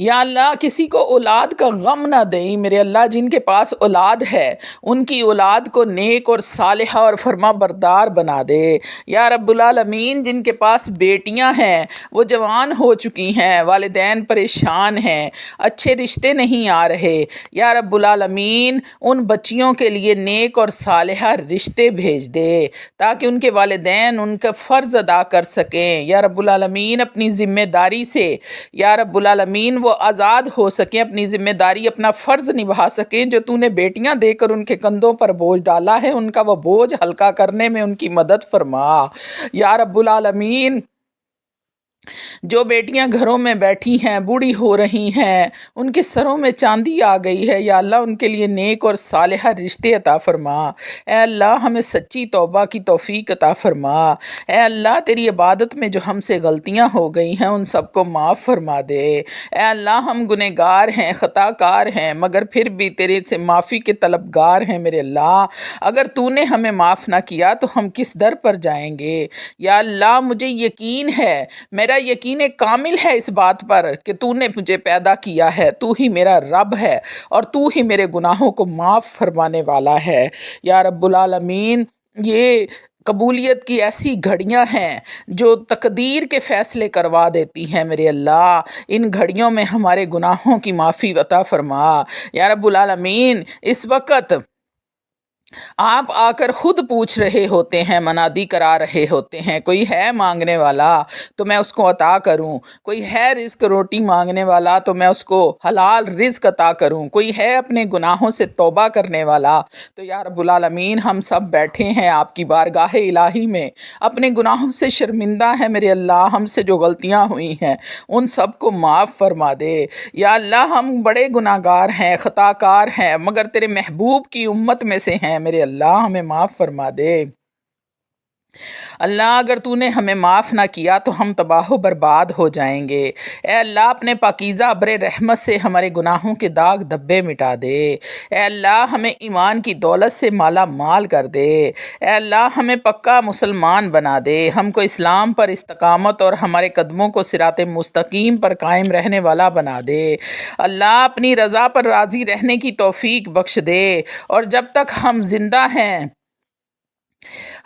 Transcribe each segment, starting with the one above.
یا اللہ کسی کو اولاد کا غم نہ دیں میرے اللہ، جن کے پاس اولاد ہے ان کی اولاد کو نیک اور صالحہ اور فرما بردار بنا دے۔ یا رب العالمین جن کے پاس بیٹیاں ہیں وہ جوان ہو چکی ہیں، والدین پریشان ہیں، اچھے رشتے نہیں آ رہے، یا رب العالمین ان بچیوں کے لیے نیک اور صالحہ رشتے بھیج دے تاکہ ان کے والدین ان کا فرض ادا کر سکیں۔ یا رب العالمین اپنی ذمہ داری سے یا رب العالمین وہ آزاد ہو سکیں، اپنی ذمہ داری اپنا فرض نبھا سکیں جو تو نے بیٹیاں دے کر ان کے کندھوں پر بوجھ ڈالا ہے، ان کا وہ بوجھ ہلکا کرنے میں ان کی مدد فرما۔ یا رب العالمین جو بیٹیاں گھروں میں بیٹھی ہیں، بوڑھی ہو رہی ہیں، ان کے سروں میں چاندی آ گئی ہے، یا اللہ ان کے لیے نیک اور صالحہ رشتے عطا فرما۔ اے اللہ ہمیں سچی توبہ کی توفیق عطا فرما۔ اے اللہ تیری عبادت میں جو ہم سے غلطیاں ہو گئی ہیں ان سب کو معاف فرما دے۔ اے اللہ ہم گنہگار ہیں، خطا کار ہیں، مگر پھر بھی تیرے سے معافی کے طلبگار ہیں میرے اللہ۔ اگر تو نے ہمیں معاف نہ کیا تو ہم کس در پر جائیں گے؟ یا اللہ مجھے یقین ہے، میرا یقین کامل ہے اس بات پر کہ تو نے مجھے پیدا کیا ہے، تو ہی میرا رب ہے اور تو ہی میرے گناہوں کو معاف فرمانے والا ہے۔ یا رب العالمین یہ قبولیت کی ایسی گھڑیاں ہیں جو تقدیر کے فیصلے کروا دیتی ہیں میرے اللہ، ان گھڑیوں میں ہمارے گناہوں کی معافی عطا فرما۔ یا رب العالمین اس وقت آپ آ کر خود پوچھ رہے ہوتے ہیں، منادی کرا رہے ہوتے ہیں، کوئی ہے مانگنے والا تو میں اس کو عطا کروں، کوئی ہے رزق روٹی مانگنے والا تو میں اس کو حلال رزق عطا کروں، کوئی ہے اپنے گناہوں سے توبہ کرنے والا تو یا رب العالمین ہم سب بیٹھے ہیں آپ کی بارگاہ الہی میں، اپنے گناہوں سے شرمندہ ہیں میرے اللہ، ہم سے جو غلطیاں ہوئی ہیں ان سب کو معاف فرما دے۔ یا اللہ ہم بڑے گناہ گار ہیں، خطا کار ہیں، مگر تیرے محبوب کی امت میں سے ہیں میرے اللہ، ہمیں معاف فرما دے۔ اللہ اگر تو نے ہمیں معاف نہ کیا تو ہم تباہ و برباد ہو جائیں گے۔ اے اللہ اپنے پاکیزہ ابر رحمت سے ہمارے گناہوں کے داغ دھبے مٹا دے۔ اے اللہ ہمیں ایمان کی دولت سے مالا مال کر دے۔ اے اللہ ہمیں پکا مسلمان بنا دے، ہم کو اسلام پر استقامت اور ہمارے قدموں کو صراط مستقیم پر قائم رہنے والا بنا دے۔ اللہ اپنی رضا پر راضی رہنے کی توفیق بخش دے، اور جب تک ہم زندہ ہیں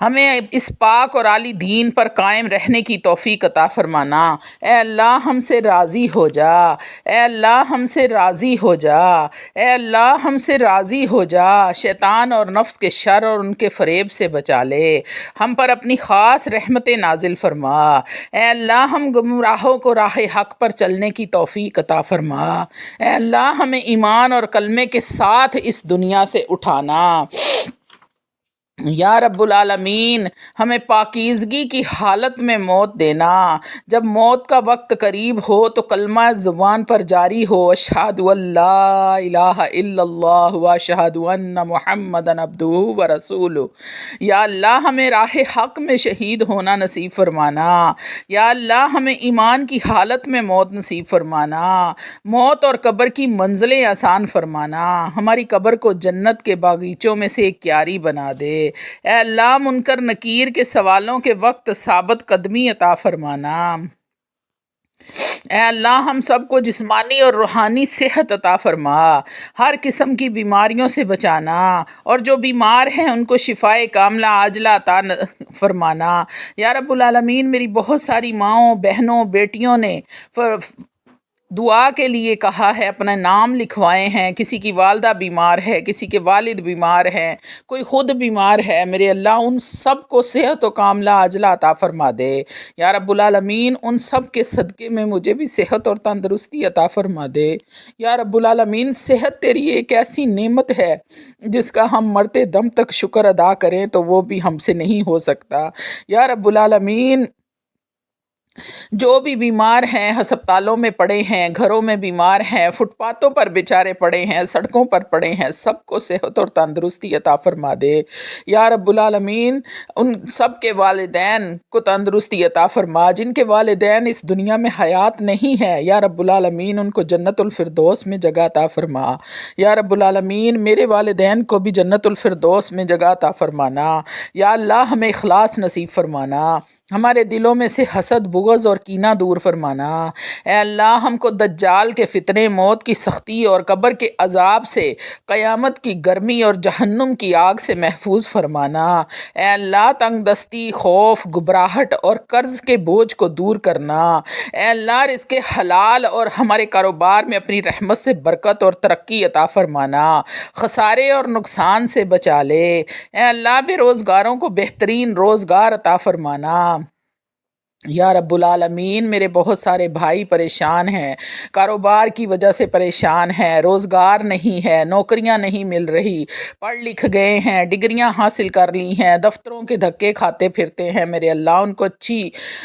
ہمیں اس پاک اور عالی دین پر قائم رہنے کی توفیق عطا فرمانا۔ اے اللہ ہم سے راضی ہو جا، اے اللہ ہم سے راضی ہو جا، اے اللہ ہم سے راضی ہو جا، شیطان اور نفس کے شر اور ان کے فریب سے بچا لے، ہم پر اپنی خاص رحمت نازل فرما۔ اے اللہ ہم گمراہوں کو راہ حق پر چلنے کی توفیق عطا فرما۔ اے اللہ ہمیں ایمان اور کلمے کے ساتھ اس دنیا سے اٹھانا۔ یا رب العالمین ہمیں پاکیزگی کی حالت میں موت دینا، جب موت کا وقت قریب ہو تو کلمہ زبان پر جاری ہو، اشہد ان لا الہ الا اللہ و اشہد ان محمدًا عبدہ و رسولہ۔ یا اللہ ہمیں راہ حق میں شہید ہونا نصیب فرمانا۔ یا اللہ ہمیں ایمان کی حالت میں موت نصیب فرمانا، موت اور قبر کی منزلیں آسان فرمانا، ہماری قبر کو جنت کے باغیچوں میں سے ایک کیاری بنا دے۔ اے اللہ منکر نکیر کے سوالوں کے وقت ثابت قدمی عطا فرمانا۔ اے اللہ ہم سب کو جسمانی اور روحانی صحت عطا فرما، ہر قسم کی بیماریوں سے بچانا، اور جو بیمار ہیں ان کو شفائے کاملہ عاجلہ عطا فرمانا۔ یا رب العالمین میری بہت ساری ماؤں، بہنوں، بیٹیوں نے دعا کے لیے کہا ہے، اپنا نام لکھوائے ہیں، کسی کی والدہ بیمار ہے، کسی کے والد بیمار ہیں، کوئی خود بیمار ہے، میرے اللہ ان سب کو صحت و کاملہ عاجلہ عطا فرما دے۔ یا رب العالمین ان سب کے صدقے میں مجھے بھی صحت اور تندرستی عطا فرما دے۔ یا رب العالمین صحت تیری ایک ایسی نعمت ہے جس کا ہم مرتے دم تک شکر ادا کریں تو وہ بھی ہم سے نہیں ہو سکتا۔ یا رب العالمین جو بھی بیمار ہیں، ہسپتالوں میں پڑے ہیں، گھروں میں بیمار ہیں، فٹ پاتھوں پر بیچارے پڑے ہیں، سڑکوں پر پڑے ہیں، سب کو صحت اور تندرستی عطا فرما دے۔ یا رب العالمین ان سب کے والدین کو تندرستی عطا فرما، جن کے والدین اس دنیا میں حیات نہیں ہے، یا رب العالمین ان کو جنت الفردوس میں جگہ عطا فرما۔ یا رب العالمین میرے والدین کو بھی جنت الفردوس میں جگہ عطا فرمانا۔ یا اللہ ہمیں اخلاص نصیب فرمانا، ہمارے دلوں میں سے حسد، بغض اور کینہ دور فرمانا۔ اے اللہ ہم کو دجال کے فتنے، موت کی سختی اور قبر کے عذاب سے، قیامت کی گرمی اور جہنم کی آگ سے محفوظ فرمانا۔ اے اللہ تنگ دستی، خوف، گھبراہٹ اور قرض کے بوجھ کو دور کرنا۔ اے اللہ رزق حلال اور ہمارے کاروبار میں اپنی رحمت سے برکت اور ترقی عطا فرمانا۔ خسارے اور نقصان سے بچا لے۔ اے اللہ بے روزگاروں کو بہترین روزگار عطا فرمانا۔ یا رب العالمین میرے بہت سارے بھائی پریشان ہیں، کاروبار کی وجہ سے پریشان ہیں، روزگار نہیں ہے، نوکریاں نہیں مل رہی، پڑھ لکھ گئے ہیں، ڈگریاں حاصل کر لی ہیں، دفتروں کے دھکے کھاتے پھرتے ہیں، میرے اللہ ان کو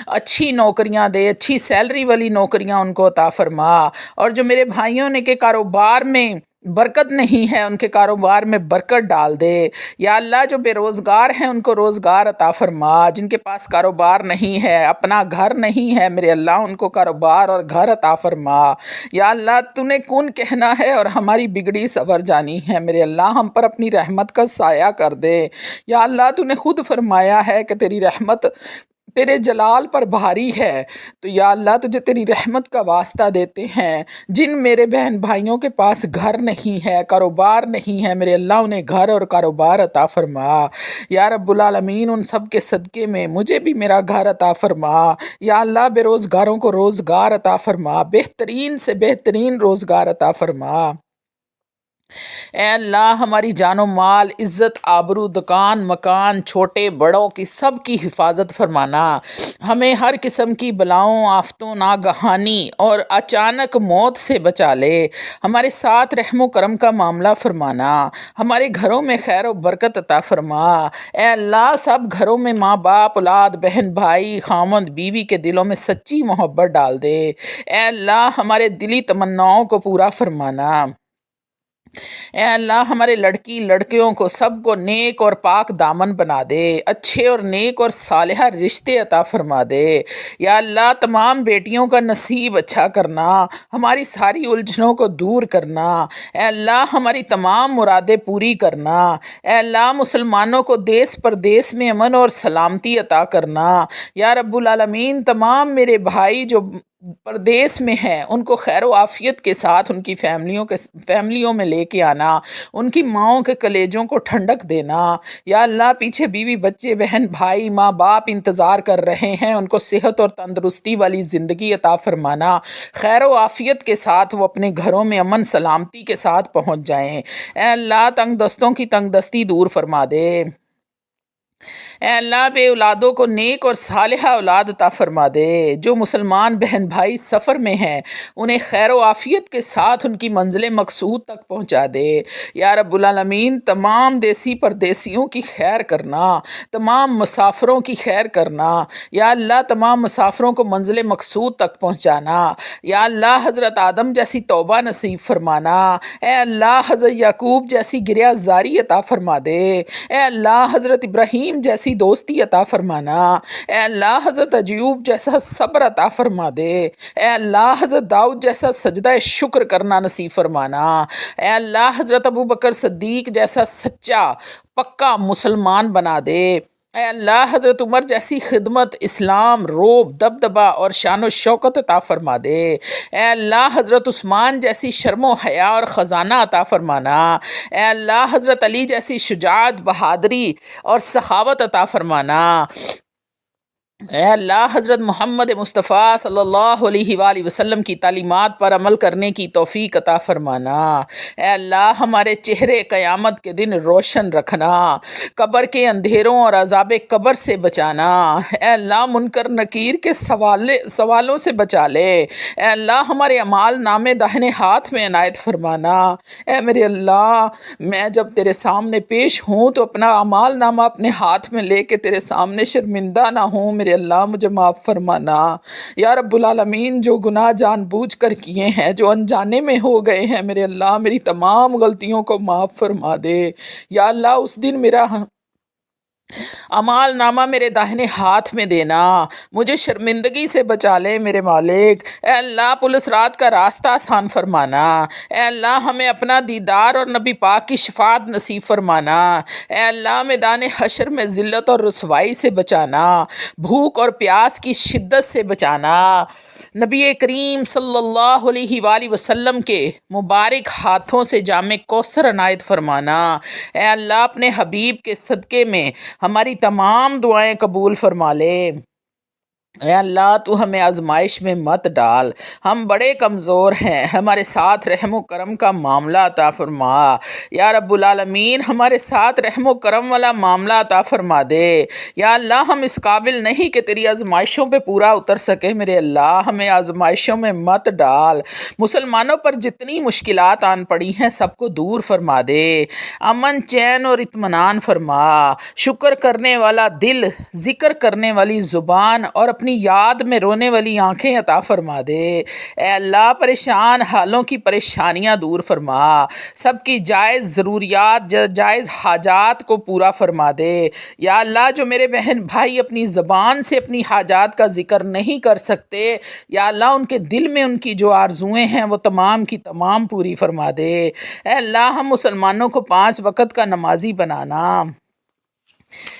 اچھی نوکریاں دے، اچھی سیلری والی نوکریاں ان کو عطا فرما۔ اور جو میرے بھائیوں نے کہ کاروبار میں برکت نہیں ہے، ان کے کاروبار میں برکت ڈال دے۔ یا اللہ جو بے روزگار ہیں ان کو روزگار عطا فرما، جن کے پاس کاروبار نہیں ہے، اپنا گھر نہیں ہے، میرے اللہ ان کو کاروبار اور گھر عطا فرما۔ یا اللہ تو نے کون کہنا ہے اور ہماری بگڑی سنور جانی ہے، میرے اللہ ہم پر اپنی رحمت کا سایہ کر دے۔ یا اللہ تو نے خود فرمایا ہے کہ تیری رحمت تیرے جلال پر بھاری ہے، تو یا اللہ تجھے تیری رحمت کا واسطہ دیتے ہیں۔ جن میرے بہن بھائیوں کے پاس گھر نہیں ہے، کاروبار نہیں ہے، میرے اللہ انہیں گھر اور کاروبار عطا فرما۔ یا رب العالمین ان سب کے صدقے میں مجھے بھی میرا گھر عطا فرما۔ یا اللہ بے روزگاروں کو روزگار عطا فرما، بہترین سے بہترین روزگار عطا فرما۔ اے اللہ ہماری جان و مال، عزت، آبرو، دکان، مکان، چھوٹے بڑوں کی سب کی حفاظت فرمانا۔ ہمیں ہر قسم کی بلاؤں، آفتوں، ناگہانی اور اچانک موت سے بچا لے۔ ہمارے ساتھ رحم و کرم کا معاملہ فرمانا۔ ہمارے گھروں میں خیر و برکت عطا فرما۔ اے اللہ سب گھروں میں ماں باپ، اولاد، بہن بھائی، خامند بیوی کے دلوں میں سچی محبت ڈال دے۔ اے اللہ ہمارے دلی تمناؤں کو پورا فرمانا۔ اے اللہ ہمارے لڑکی لڑکیوں کو سب کو نیک اور پاک دامن بنا دے، اچھے اور نیک اور صالحہ رشتے عطا فرما دے۔ یا اللہ تمام بیٹیوں کا نصیب اچھا کرنا، ہماری ساری الجھنوں کو دور کرنا۔ اے اللہ ہماری تمام مرادیں پوری کرنا۔ اے اللہ مسلمانوں کو دیس پردیس میں امن اور سلامتی عطا کرنا۔ یا رب العالمین تمام میرے بھائی جو پردیس میں ہیں ان کو خیر و عافیت کے ساتھ ان کی فیملیوں میں لے کے آنا، ان کی ماؤں کے کلیجوں کو ٹھنڈک دینا۔ یا اللہ پیچھے بیوی بچے بہن بھائی ماں باپ انتظار کر رہے ہیں، ان کو صحت اور تندرستی والی زندگی عطا فرمانا، خیر و عافیت کے ساتھ وہ اپنے گھروں میں امن سلامتی کے ساتھ پہنچ جائیں۔ اے اللہ تنگ دستوں کی تنگ دستی دور فرما دے۔ اے اللہ بے اولادوں کو نیک اور صالحہ اولاد عطا فرما دے۔ جو مسلمان بہن بھائی سفر میں ہیں انہیں خیر و عافیت کے ساتھ ان کی منزل مقصود تک پہنچا دے۔ یا رب العالمین تمام دیسی پردیسیوں کی خیر کرنا، تمام مسافروں کی خیر کرنا۔ یا اللہ تمام مسافروں کو منزل مقصود تک پہنچانا۔ یا اللہ حضرت آدم جیسی توبہ نصیب فرمانا۔ اے اللہ حضرت یعقوب جیسی گریہ زاری عطا فرما دے۔ اے اللہ حضرت ابراہیم جیسی دوستی عطا فرمانا۔ اے اللہ حضرت ایوب جیسا صبر عطا فرما دے۔ اے اللہ حضرت داؤد جیسا سجدہ شکر کرنا نصیب فرمانا۔ اے اللہ حضرت ابوبکر صدیق جیسا سچا پکا مسلمان بنا دے۔ اے اللہ حضرت عمر جیسی خدمت، اسلام، روب، دبدبا اور شان و شوکت عطا فرما دے۔ اے اللہ حضرت عثمان جیسی شرم و حیا اور خزانہ عطا فرمانا۔ اے اللہ حضرت علی جیسی شجاعت، بہادری اور سخاوت عطا فرمانا۔ اے اللہ حضرت محمد مصطفیٰ صلی اللہ علیہ وآلہ وسلم کی تعلیمات پر عمل کرنے کی توفیق عطا فرمانا۔ اے اللہ ہمارے چہرے قیامت کے دن روشن رکھنا، قبر کے اندھیروں اور عذاب قبر سے بچانا۔ اے اللہ منکر نکیر کے سوالوں سے بچا لے۔ اے اللہ ہمارے اعمال نامے داہنے ہاتھ میں عنایت فرمانا۔ اے میرے اللہ میں جب تیرے سامنے پیش ہوں تو اپنا اعمال نامہ اپنے ہاتھ میں لے کے تیرے سامنے شرمندہ نہ ہوں، میرے اللہ مجھے معاف فرمانا۔ یا رب العالمین جو گناہ جان بوجھ کر کیے ہیں، جو انجانے میں ہو گئے ہیں، میرے اللہ میری تمام غلطیوں کو معاف فرما دے۔ یا اللہ اس دن میرا اعمال نامہ میرے داہنے ہاتھ میں دینا، مجھے شرمندگی سے بچا لے میرے مالک۔ اے اللہ پل صراط کا راستہ آسان فرمانا، اے اللہ ہمیں اپنا دیدار اور نبی پاک کی شفاعت نصیب فرمانا، اے اللہ میدان حشر میں ذلت اور رسوائی سے بچانا، بھوک اور پیاس کی شدت سے بچانا، نبی کریم صلی اللہ علیہ وآلہ وسلم کے مبارک ہاتھوں سے جام کوثر عنایت فرمانا، اے اللہ اپنے حبیب کے صدقے میں ہماری تمام دعائیں قبول فرما لے۔ اے اللہ تو ہمیں آزمائش میں مت ڈال، ہم بڑے کمزور ہیں، ہمارے ساتھ رحم و کرم کا معاملہ عطا فرما۔ یا رب العالمین ہمارے ساتھ رحم و کرم والا معاملہ عطا فرما دے۔ یا اللہ ہم اس قابل نہیں کہ تیری آزمائشوں پہ پورا اتر سکے، میرے اللہ ہمیں آزمائشوں میں مت ڈال۔ مسلمانوں پر جتنی مشکلات آن پڑی ہیں سب کو دور فرما دے، امن چین اور اطمینان فرما، شکر کرنے والا دل، ذکر کرنے والی زبان اور اپنی یاد میں رونے والی آنکھیں عطا فرما دے۔ اے اللہ پریشان حالوں کی پریشانیاں دور فرما، سب کی جائز ضروریات جائز حاجات کو پورا فرما دے۔ یا اللہ جو میرے بہن بھائی اپنی زبان سے اپنی حاجات کا ذکر نہیں کر سکتے، یا اللہ ان کے دل میں ان کی جو آرزویں ہیں وہ تمام کی تمام پوری فرما دے۔ اے اللہ ہم مسلمانوں کو 5 وقت کا نمازی بنانا،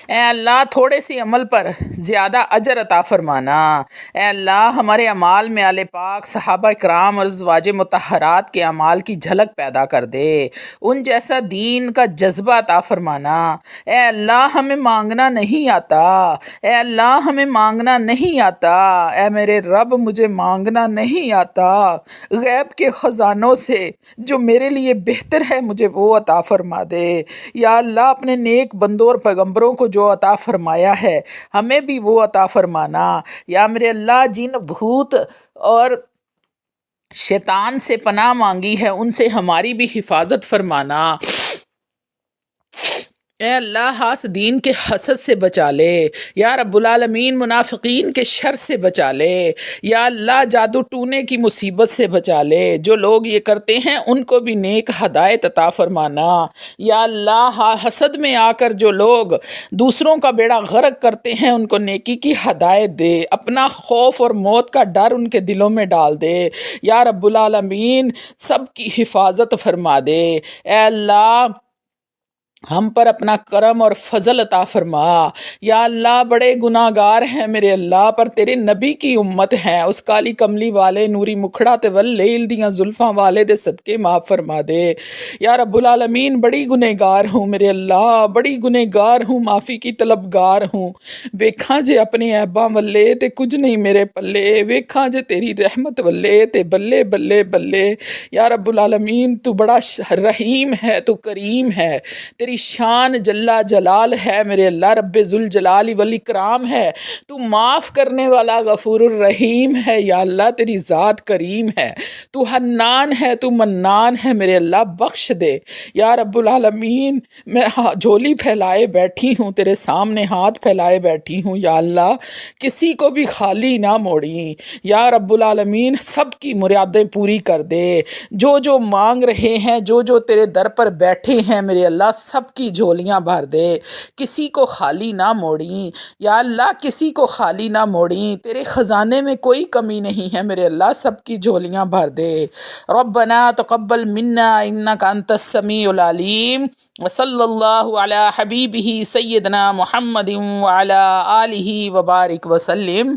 اے اللہ تھوڑے سی عمل پر زیادہ اجر عطا فرمانا۔ اے اللہ ہمارے اعمال میں آل پاک صحابہ کرام اور ازواج مطہرات کے اعمال کی جھلک پیدا کر دے، ان جیسا دین کا جذبہ عطا فرمانا۔ اے اللہ ہمیں مانگنا نہیں آتا، اے اللہ ہمیں مانگنا نہیں آتا، اے میرے رب مجھے مانگنا نہیں آتا، غیب کے خزانوں سے جو میرے لیے بہتر ہے مجھے وہ عطا فرما دے۔ یا اللہ اپنے نیک بندوں اور پیغمبروں کو جو عطا فرمایا ہے ہمیں بھی وہ عطا فرمانا۔ یا میرے اللہ جن بھوت اور شیطان سے پناہ مانگی ہے ان سے ہماری بھی حفاظت فرمانا۔ اے اللہ حاسدین کے حسد سے بچا لے، یا رب العالمین منافقین کے شر سے بچا لے، یا اللہ جادو ٹونے کی مصیبت سے بچا لے، جو لوگ یہ کرتے ہیں ان کو بھی نیک ہدایت عطا فرمانا۔ یا اللہ حسد میں آ کر جو لوگ دوسروں کا بیڑا غرق کرتے ہیں ان کو نیکی کی ہدایت دے، اپنا خوف اور موت کا ڈر ان کے دلوں میں ڈال دے، یا رب العالمین سب کی حفاظت فرما دے۔ اے اللہ ہم پر اپنا کرم اور فضل عطا فرما۔ یا اللہ بڑے گناہ گار ہیں میرے اللہ، پر تیرے نبی کی امت ہیں، اس کالی کملی والے نوری مکھڑا تے واللیل دیاں زلفاں والے دے صدقے معاف فرما دے۔ یا رب العالمین بڑی گنہگار ہوں میرے اللہ، بڑی گنہگار ہوں، معافی کی طلبگار ہوں۔ ویکھاں جے اپنے عیباں ولے تے کچھ نہیں میرے پلے، ویکھاں جے تیری رحمت ولے تے بلے بلے بلے۔ یا رب العالمین تو بڑا رحیم ہے، تو کریم ہے، تیری شان جلا جلال ہے میرے اللہ، رب ذوالجلال والاکرام ہے، تو معاف کرنے والا غفور الرحیم ہے۔ یا اللہ تیری ذات کریم ہے، تو حنان ہے، تو منان ہے میرے اللہ، بخش دے۔ یا رب العالمین میں جھولی پھیلائے بیٹھی ہوں، تیرے سامنے ہاتھ پھیلائے بیٹھی ہوں، یا اللہ کسی کو بھی خالی نہ موڑی۔ یا رب العالمین سب کی مرادیں پوری کر دے، جو جو مانگ رہے ہیں، جو جو تیرے در پر بیٹھے ہیں میرے اللہ سب کی جھولیاں بھر دے، کسی کو خالی نہ موڑیں۔ یا اللہ کسی کو خالی نہ موڑیں، تیرے خزانے میں کوئی کمی نہیں ہے میرے اللہ، سب کی جھولیاں بھر دے۔ ربنا تقبل منا انک انت السمیع العلیم، وصلی اللہ علی حبیبہ سیدنا محمد وعلی آلہ وبارک وسلم۔